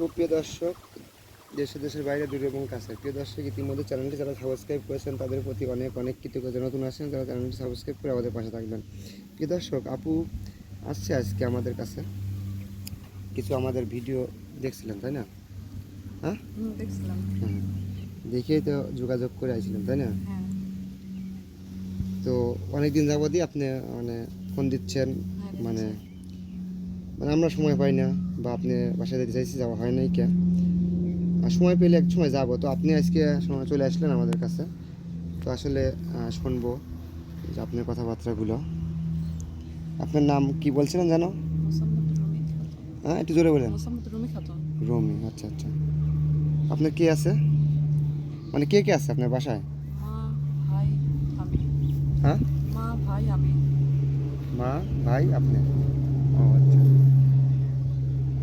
সুপ্রিয় দর্শক, দেশের বাইরে দূরে এবং কাছে, প্রিয় দর্শক, ইতিমধ্যে চ্যানেলটি যারা সাবস্ক্রাইব করেছেন তাদের প্রতি অনেক অনেক কৃতজ্ঞতা। নতুন আসেন যারা চ্যানেলটি সাবস্ক্রাইব করে আমাদের পাশে থাকবেন। প্রিয় দর্শক, আপু আসছে আজকে আমাদের কাছে, কিছু আমাদের ভিডিও দেখছিলেন তাই না? হ্যাঁ, দেখছিলাম। হ্যাঁ, দেখেই তো যোগাযোগ করে আইছিলেন তাই না? হ্যাঁ, তো অনেকদিন যাবতই আপনি মানে ফোন দিচ্ছেন, হ্যাঁ মানে দিচ্ছি। মানে আমরা সময় পাই না, বা আপনি বাসায় যেতে চাইছি যাওয়া হয় নাই কে, আর সময় পেলে এক সময় যাবো। তো আপনি আজকে সময় চলে আসলেন আমাদের কাছে, তো আসলে শুনবো যে আপনার কথাবার্তাগুলো। আপনার নাম কি বলছিলেন জানো? মোসাম্মদ রুমি খাতুন। হ্যাঁ, একটু জোরে বলেন। মোসাম্মদ রুমি খাতুন। রমি, আচ্ছা আচ্ছা। আপনার কে আছে, মানে কে কে আছে আপনার বাসায়? মা, ভাই, আমি। হ্যাঁ, মা, ভাই, আমি। মা, ভাই, আপনি। ও আচ্ছা।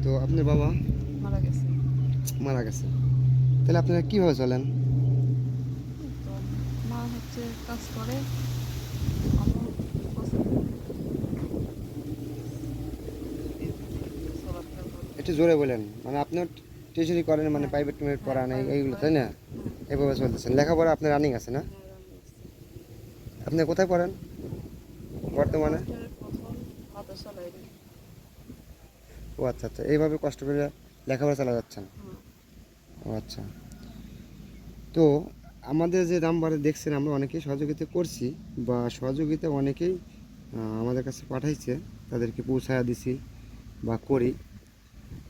তো আপনার বাবা মারা গেছে। মারা গেছে, তাহলে আপনারা কীভাবে চলেন? এই তো মা হচ্ছে কাজ করে, আম্মু পছন্দ করে, এভাবেই চলাফেরা করি। একটু জোরে বলেন। মানে আপনিও টিউশনি করেন, মানে হ্যাঁ, প্রাইভেট হ্যাঁ পড়ান, প্রাইভেট এইগুলো তাই পড়াই। না? হ্যাঁ, এভাবে চলতেছেন, লেখাপড়া আপনার রানিং আছে না? হ্যাঁ রানি আছে। আপনি কোথায় পড়েন বর্তমানে? ফার্স্ট ইয়ারের প্রথম মাদ্রাসা লাইনে। ও আচ্ছা আচ্ছা, এইভাবে কষ্ট করে লেখাপড়া চালা যাচ্ছেন। হুম। ও আচ্ছা। তো আমাদের যে নাম্বারে দেখছেন, আমরা অনেকেই সহযোগিতা করছি, বা সহযোগিতা অনেকেই আমাদের কাছে পাঠাইছে, তাদেরকে পৌঁছায়া দিছি বা করি।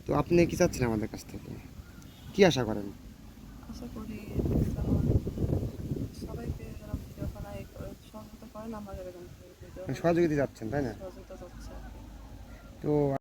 তো আপনি কি চাচ্ছেন আমাদের কাছ থেকে, কি আশা করেন? আশা করি যেমন সবাইকে যারা ভিডিও বানায় করে সহযোগিতা করেন, আমার এরকম ভিডিও বানাতে সহযোগিতা চাচ্ছেন তাই না? সহযোগিতা চাচ্ছে আর কি। তো